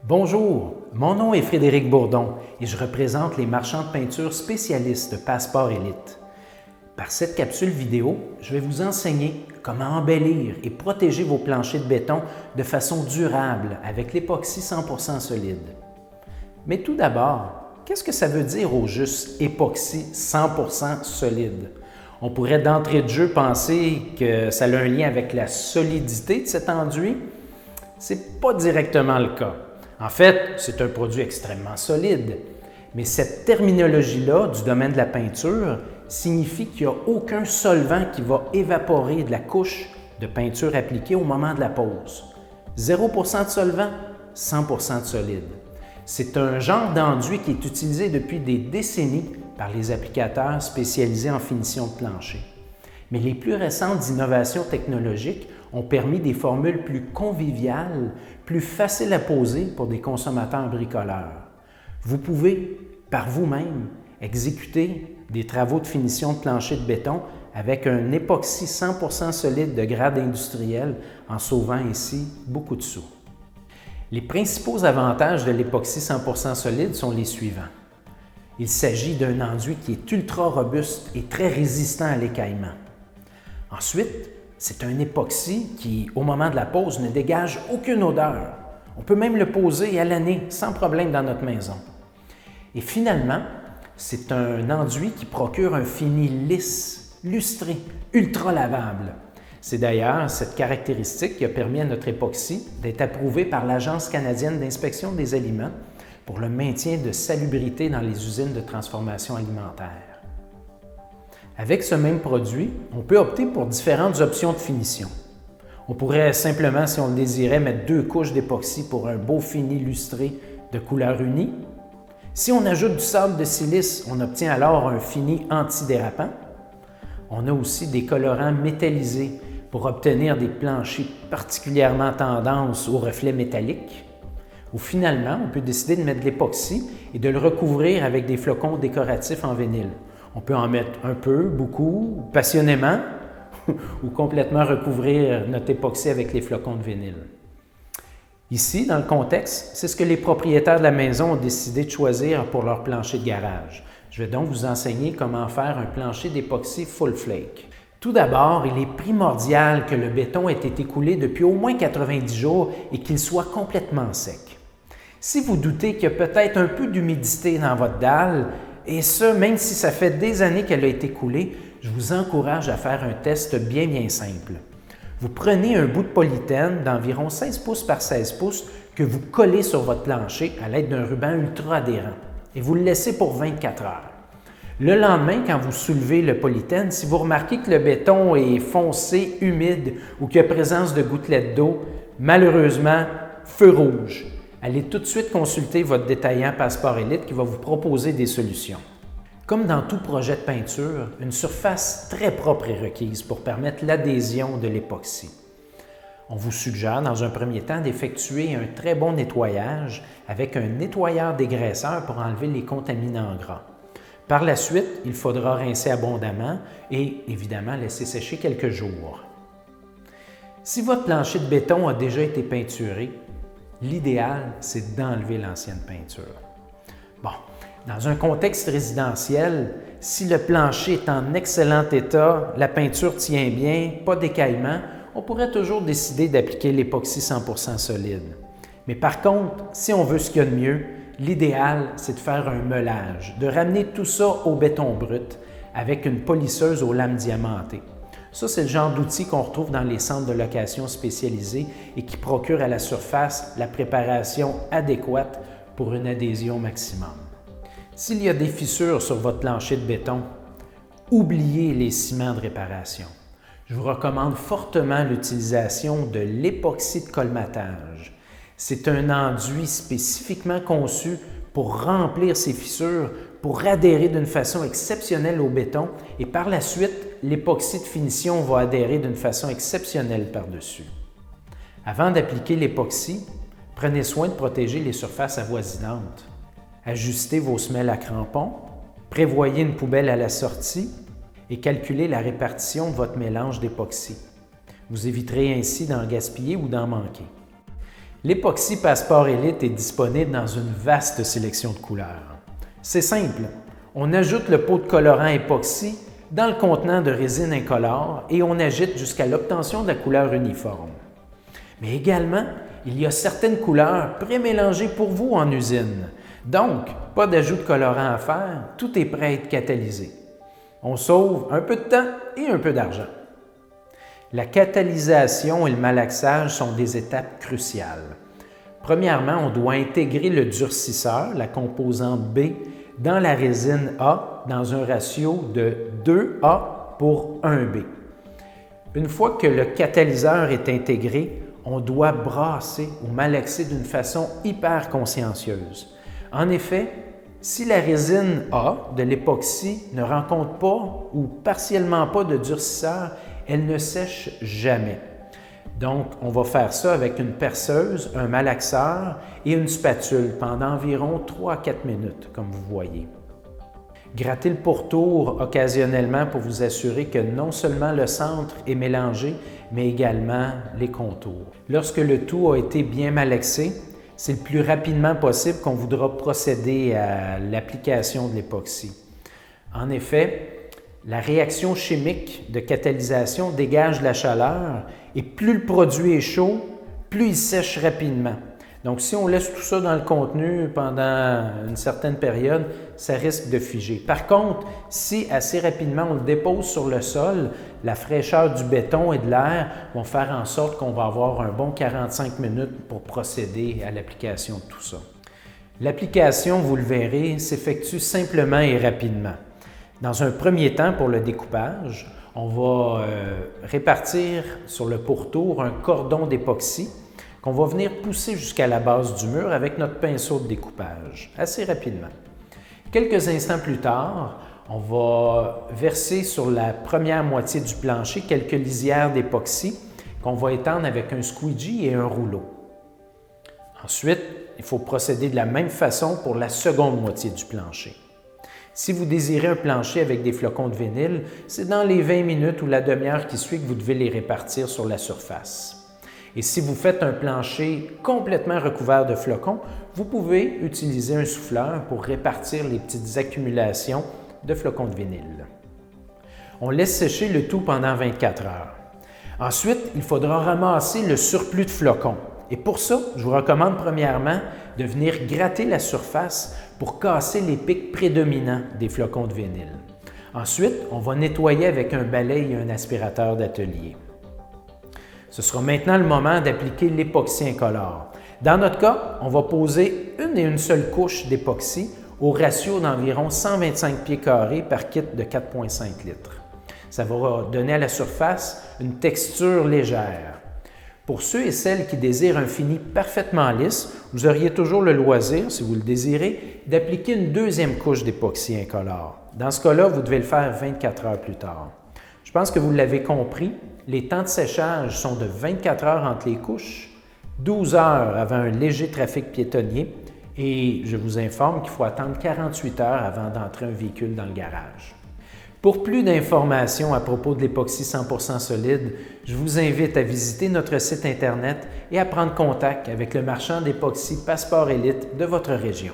Bonjour, mon nom est Frédéric Bourdon et je représente les marchands de peinture spécialistes de Passeport Élite. Par cette capsule vidéo, je vais vous enseigner comment embellir et protéger vos planchers de béton de façon durable avec l'époxy 100% solide. Mais tout d'abord, qu'est-ce que ça veut dire au juste époxy 100% solide? On pourrait d'entrée de jeu penser que ça a un lien avec la solidité de cet enduit. Ce n'est pas directement le cas. En fait, c'est un produit extrêmement solide, mais cette terminologie-là du domaine de la peinture signifie qu'il n'y a aucun solvant qui va évaporer de la couche de peinture appliquée au moment de la pose. 0% de solvant, 100% de solide. C'est un genre d'enduit qui est utilisé depuis des décennies par les applicateurs spécialisés en finition de plancher. Mais les plus récentes innovations technologiques ont permis des formules plus conviviales, plus faciles à poser pour des consommateurs bricoleurs. Vous pouvez, par vous-même, exécuter des travaux de finition de plancher de béton avec un époxy 100% solide de grade industriel en sauvant ainsi beaucoup de sous. Les principaux avantages de l'époxy 100% solide sont les suivants. Il s'agit d'un enduit qui est ultra robuste et très résistant à l'écaillement. Ensuite, c'est un époxy qui, au moment de la pose, ne dégage aucune odeur. On peut même le poser à l'année sans problème dans notre maison. Et finalement, c'est un enduit qui procure un fini lisse, lustré, ultra lavable. C'est d'ailleurs cette caractéristique qui a permis à notre époxy d'être approuvé par l'Agence canadienne d'inspection des aliments pour le maintien de salubrité dans les usines de transformation alimentaire. Avec ce même produit, on peut opter pour différentes options de finition. On pourrait simplement, si on le désirait, mettre 2 couches d'époxy pour un beau fini lustré de couleur unie. Si on ajoute du sable de silice, on obtient alors un fini antidérapant. On a aussi des colorants métallisés pour obtenir des planchers particulièrement tendance aux reflets métalliques. Ou finalement, on peut décider de mettre de l'époxy et de le recouvrir avec des flocons décoratifs en vinyle. On peut en mettre un peu, beaucoup, passionnément, ou complètement recouvrir notre époxy avec les flocons de vinyle. Ici, dans le contexte, c'est ce que les propriétaires de la maison ont décidé de choisir pour leur plancher de garage. Je vais donc vous enseigner comment faire un plancher d'époxy full flake. Tout d'abord, il est primordial que le béton ait été coulé depuis au moins 90 jours et qu'il soit complètement sec. Si vous doutez qu'il y a peut-être un peu d'humidité dans votre dalle, et ce, même si ça fait des années qu'elle a été coulée, je vous encourage à faire un test bien simple. Vous prenez un bout de polythène d'environ 16 pouces par 16 pouces que vous collez sur votre plancher à l'aide d'un ruban ultra adhérent et vous le laissez pour 24 heures. Le lendemain, quand vous soulevez le polythène, si vous remarquez que le béton est foncé, humide ou qu'il y a présence de gouttelettes d'eau, malheureusement, feu rouge. Allez tout de suite consulter votre détaillant Passeport Élite qui va vous proposer des solutions. Comme dans tout projet de peinture, une surface très propre est requise pour permettre l'adhésion de l'époxy. On vous suggère dans un premier temps d'effectuer un très bon nettoyage avec un nettoyeur dégraisseur pour enlever les contaminants gras. Par la suite, il faudra rincer abondamment et évidemment laisser sécher quelques jours. Si votre plancher de béton a déjà été peinturé, l'idéal, c'est d'enlever l'ancienne peinture. Bon, dans un contexte résidentiel, si le plancher est en excellent état, la peinture tient bien, pas d'écaillement, on pourrait toujours décider d'appliquer l'époxy 100% solide. Mais par contre, si on veut ce qu'il y a de mieux, l'idéal, c'est de faire un meulage, de ramener tout ça au béton brut avec une polisseuse aux lames diamantées. Ça, c'est le genre d'outil qu'on retrouve dans les centres de location spécialisés et qui procure à la surface la préparation adéquate pour une adhésion maximum. S'il y a des fissures sur votre plancher de béton, oubliez les ciments de réparation. Je vous recommande fortement l'utilisation de l'époxy de colmatage. C'est un enduit spécifiquement conçu pour remplir ces fissures, pour adhérer d'une façon exceptionnelle au béton et par la suite, l'époxy de finition va adhérer d'une façon exceptionnelle par-dessus. Avant d'appliquer l'époxy, prenez soin de protéger les surfaces avoisinantes. Ajustez vos semelles à crampons, prévoyez une poubelle à la sortie et calculez la répartition de votre mélange d'époxy. Vous éviterez ainsi d'en gaspiller ou d'en manquer. L'époxy Passport Elite est disponible dans une vaste sélection de couleurs. C'est simple, on ajoute le pot de colorant époxy dans le contenant de résine incolore et on agite jusqu'à l'obtention de la couleur uniforme. Mais également, il y a certaines couleurs pré-mélangées pour vous en usine. Donc, pas d'ajout de colorant à faire, tout est prêt à être catalysé. On sauve un peu de temps et un peu d'argent. La catalysation et le malaxage sont des étapes cruciales. Premièrement, on doit intégrer le durcisseur, la composante B, dans la résine A dans un ratio de 2A pour 1B. Une fois que le catalyseur est intégré, on doit brasser ou malaxer d'une façon hyper consciencieuse. En effet, si la résine A de l'époxy ne rencontre pas ou partiellement pas de durcisseur, elle ne sèche jamais. Donc, on va faire ça avec une perceuse, un malaxeur et une spatule pendant environ 3 à 4 minutes, comme vous voyez. Grattez le pourtour occasionnellement pour vous assurer que non seulement le centre est mélangé, mais également les contours. Lorsque le tout a été bien malaxé, c'est le plus rapidement possible qu'on voudra procéder à l'application de l'époxy. En effet, la réaction chimique de catalysation dégage la chaleur et plus le produit est chaud, plus il sèche rapidement. Donc, si on laisse tout ça dans le contenu pendant une certaine période, ça risque de figer. Par contre, si assez rapidement on le dépose sur le sol, la fraîcheur du béton et de l'air vont faire en sorte qu'on va avoir un bon 45 minutes pour procéder à l'application de tout ça. L'application, vous le verrez, s'effectue simplement et rapidement. Dans un premier temps, pour le découpage, on va répartir sur le pourtour un cordon d'époxy qu'on va venir pousser jusqu'à la base du mur avec notre pinceau de découpage, assez rapidement. Quelques instants plus tard, on va verser sur la première moitié du plancher quelques lisières d'époxy qu'on va étendre avec un squeegee et un rouleau. Ensuite, il faut procéder de la même façon pour la seconde moitié du plancher. Si vous désirez un plancher avec des flocons de vinyle, c'est dans les 20 minutes ou la demi-heure qui suit que vous devez les répartir sur la surface. Et si vous faites un plancher complètement recouvert de flocons, vous pouvez utiliser un souffleur pour répartir les petites accumulations de flocons de vinyle. On laisse sécher le tout pendant 24 heures. Ensuite, il faudra ramasser le surplus de flocons. Et pour ça, je vous recommande premièrement de venir gratter la surface pour casser les pics prédominants des flocons de vinyle. Ensuite, on va nettoyer avec un balai et un aspirateur d'atelier. Ce sera maintenant le moment d'appliquer l'époxy incolore. Dans notre cas, on va poser une et une seule couche d'époxy au ratio d'environ 125 pieds carrés par kit de 4,5 litres. Ça va donner à la surface une texture légère. Pour ceux et celles qui désirent un fini parfaitement lisse, vous auriez toujours le loisir, si vous le désirez, d'appliquer une deuxième couche d'époxy incolore. Dans ce cas-là, vous devez le faire 24 heures plus tard. Je pense que vous l'avez compris, les temps de séchage sont de 24 heures entre les couches, 12 heures avant un léger trafic piétonnier et je vous informe qu'il faut attendre 48 heures avant d'entrer un véhicule dans le garage. Pour plus d'informations à propos de l'époxy 100% solide, je vous invite à visiter notre site Internet et à prendre contact avec le marchand d'époxy Passport Elite de votre région.